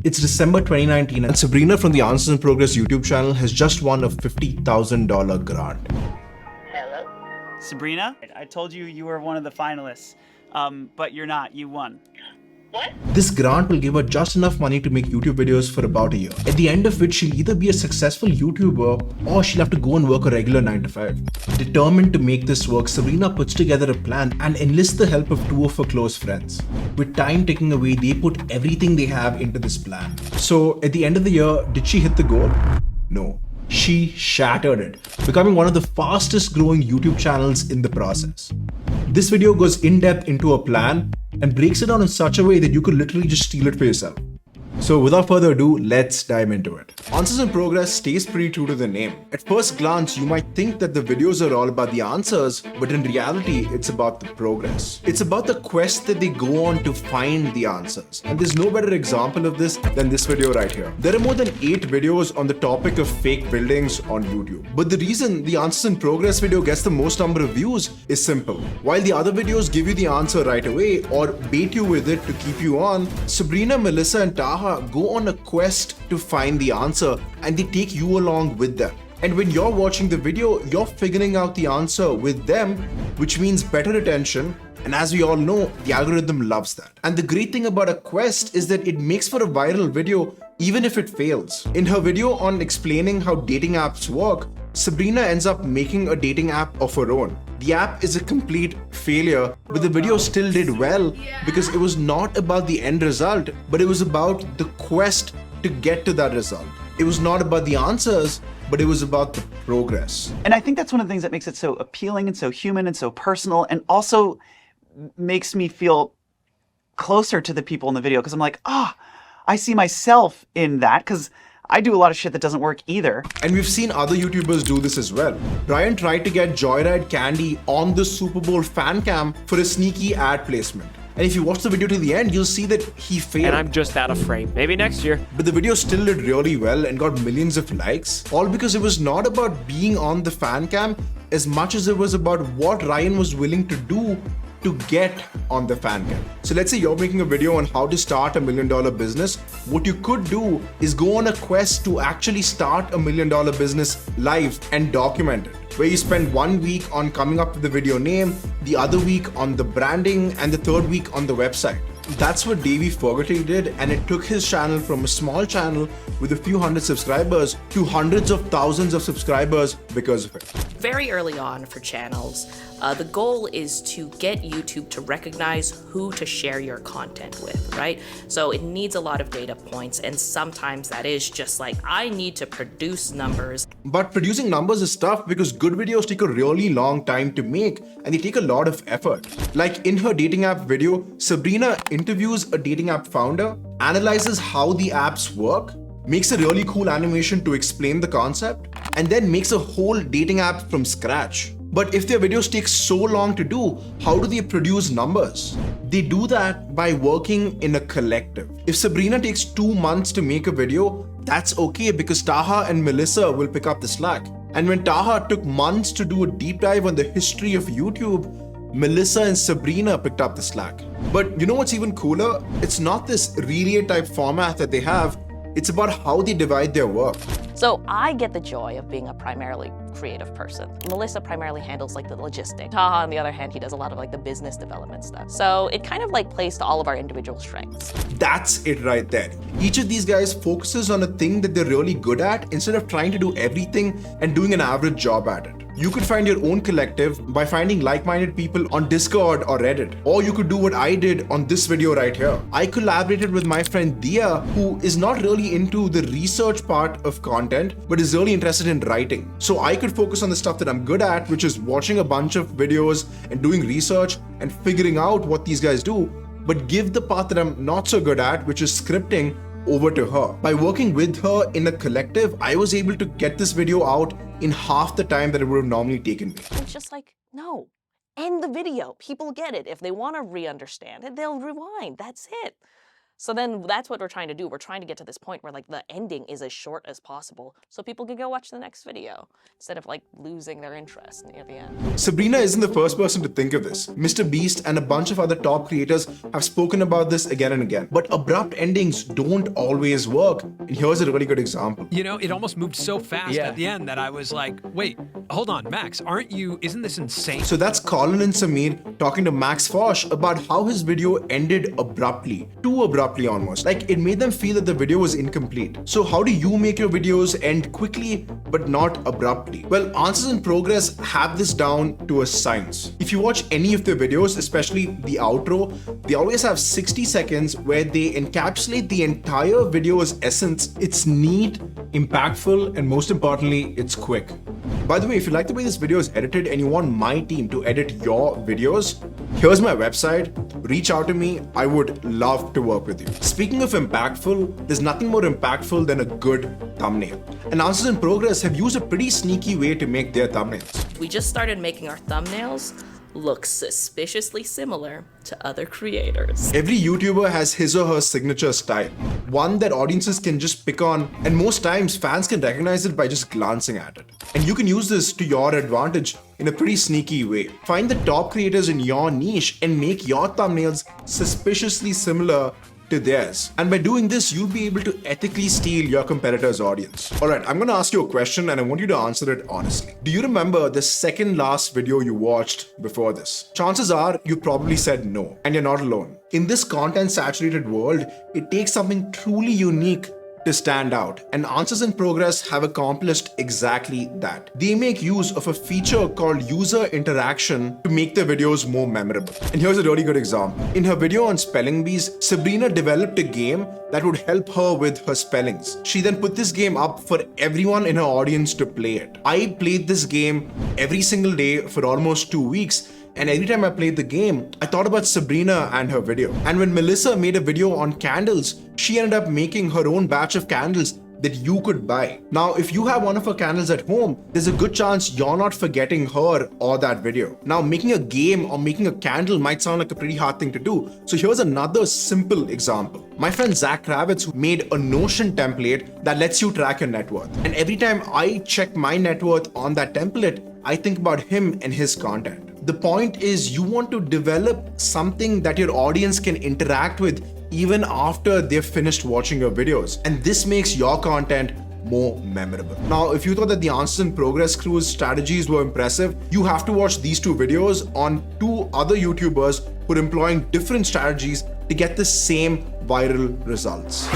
It's December 2019 and Sabrina from the Answers in Progress YouTube channel has just won a $50,000 grant. Hello? Sabrina, I told you you were one of the finalists, but you're not. You won. What? This grant will give her just enough money to make YouTube videos for about a year, at the end of which she'll either be a successful YouTuber or she'll have to go and work a regular 9 to 5. Determined to make this work, Sabrina puts together a plan and enlists the help of 2 of her close friends. With time ticking away, they put everything they have into this plan. So at the end of the year, did she hit the goal? No. She shattered it, becoming one of the fastest growing YouTube channels in the process. This video goes in depth into her plan and breaks it down in such a way that you could literally just steal it for yourself. So without further ado, let's dive into it. Answers in Progress stays pretty true to the name. At first glance, you might think that the videos are all about the answers, but in reality, it's about the progress. It's about the quest that they go on to find the answers. And there's no better example of this than this video right here. There are more than 8 videos on the topic of fake buildings on YouTube. But the reason the Answers in Progress video gets the most number of views is simple. While the other videos give you the answer right away or bait you with it to keep you on, Sabrina, Melissa and Taha go on a quest to find the answer and they take you along with them. And when you're watching the video, you're figuring out the answer with them, which means better attention. And as we all know, the algorithm loves that. And the great thing about a quest is that it makes for a viral video even if it fails. In her video on explaining how dating apps work, Sabrina ends up making a dating app of her own. The app is a complete failure, but the video still did well because it was not about the end result, but it was about the quest to get to that result. It was not about the answers, but it was about the progress. And I think that's one of the things that makes it so appealing and so human and so personal, and also makes me feel closer to the people in the video, because I'm like, I see myself in that, because I do a lot of shit that doesn't work either. And we've seen other YouTubers do this as well. Ryan tried to get Joyride Candy on the Super Bowl fan cam for a sneaky ad placement. And if you watch the video to the end, you'll see that he failed. And I'm just out of frame. Maybe next year. But the video still did really well and got millions of likes, all because it was not about being on the fan cam as much as it was about what Ryan was willing to do to get on the fan cam. So let's say you're making a video on how to start $1 million business. What you could do is go on a quest to actually start $1 million business live and document it, where you spend 1 week on coming up with the video name, the other week on the branding, and the third week on the website. That's what Davey Fogarty did, and it took his channel from a small channel with a few hundred subscribers to hundreds of thousands of subscribers because of it. Very early on for channels, the goal is to get YouTube to recognize who to share your content with, right? So it needs a lot of data points, and sometimes that is just like, I need to produce numbers. But producing numbers is tough because good videos take a really long time to make and they take a lot of effort. Like in her dating app video, Sabrina interviews a dating app founder, analyzes how the apps work, makes a really cool animation to explain the concept, and then makes a whole dating app from scratch. But if their videos take so long to do, how do they produce numbers? They do that by working in a collective. If Sabrina takes 2 months to make a video, that's okay because Taha and Melissa will pick up the slack. And when Taha took months to do a deep dive on the history of YouTube, Melissa and Sabrina picked up the slack. But you know what's even cooler? It's not this relay type format that they have. It's about how they divide their work. So I get the joy of being a primarily creative person. Melissa primarily handles like the logistics. Taha, on the other hand, he does a lot of like the business development stuff. So it kind of like plays to all of our individual strengths. That's it right there. Each of these guys focuses on a thing that they're really good at instead of trying to do everything and doing an average job at it. You could find your own collective by finding like-minded people on Discord or Reddit. Or you could do what I did on this video right here. I collaborated with my friend Dia, who is not really into the research part of content, but is really interested in writing. So I could focus on the stuff that I'm good at, which is watching a bunch of videos and doing research and figuring out what these guys do, but give the part that I'm not so good at, which is scripting, over to her. By working with her in a collective, I was able to get this video out in half the time that it would have normally taken me. It's just like, no, end the video. People get it. If they want to re-understand it, they'll rewind. That's it. So then that's what we're trying to do. We're trying to get to this point where like the ending is as short as possible so people can go watch the next video instead of like losing their interest near the end. Sabrina isn't the first person to think of this. Mr. Beast and a bunch of other top creators have spoken about this again and again. But abrupt endings don't always work. And here's a really good example. You know, it almost moved so fast at the end that I was like, wait, hold on, Max, isn't this insane? So that's Colin and Samir talking to Max Fosh about how his video ended abruptly. Too abruptly almost. Like it made them feel that the video was incomplete. So how do you make your videos end quickly but not abruptly? Well, Answers in Progress have this down to a science. If you watch any of their videos, especially the outro, they always have 60 seconds where they encapsulate the entire video's essence. It's neat, impactful, and most importantly, it's quick. By the way, if you like the way this video is edited and you want my team to edit your videos, here's my website. Reach out to me. I would love to work with you. Speaking of impactful, there's nothing more impactful than a good thumbnail. And Answers in Progress have used a pretty sneaky way to make their thumbnails. We just started making our thumbnails look suspiciously similar to other creators. Every YouTuber has his or her signature style, one that audiences can just pick on, and most times fans can recognize it by just glancing at it. And you can use this to your advantage in a pretty sneaky way. Find the top creators in your niche and make your thumbnails suspiciously similar to theirs. And by doing this, you'll be able to ethically steal your competitor's audience. Alright, I'm gonna ask you a question and I want you to answer it honestly. Do you remember the second last video you watched before this? Chances are you probably said no, and you're not alone. In this content-saturated world, it takes something truly unique to stand out, and Answers in Progress have accomplished exactly that. They make use of a feature called user interaction to make their videos more memorable. And here's a really good example. In her video on spelling bees, Sabrina developed a game that would help her with her spellings. She then put this game up for everyone in her audience to play it. I played this game every single day for almost 2 weeks. And every time I played the game, I thought about Sabrina and her video. And when Melissa made a video on candles, she ended up making her own batch of candles that you could buy. Now, if you have one of her candles at home, there's a good chance you're not forgetting her or that video. Now, making a game or making a candle might sound like a pretty hard thing to do. So here's another simple example. My friend Zach Kravitz made a Notion template that lets you track your net worth. And every time I check my net worth on that template, I think about him and his content. The point is you want to develop something that your audience can interact with even after they've finished watching your videos. And this makes your content more memorable. Now, if you thought that the Answers in Progress crew's strategies were impressive, you have to watch these 2 videos on 2 other YouTubers who are employing different strategies to get the same viral results.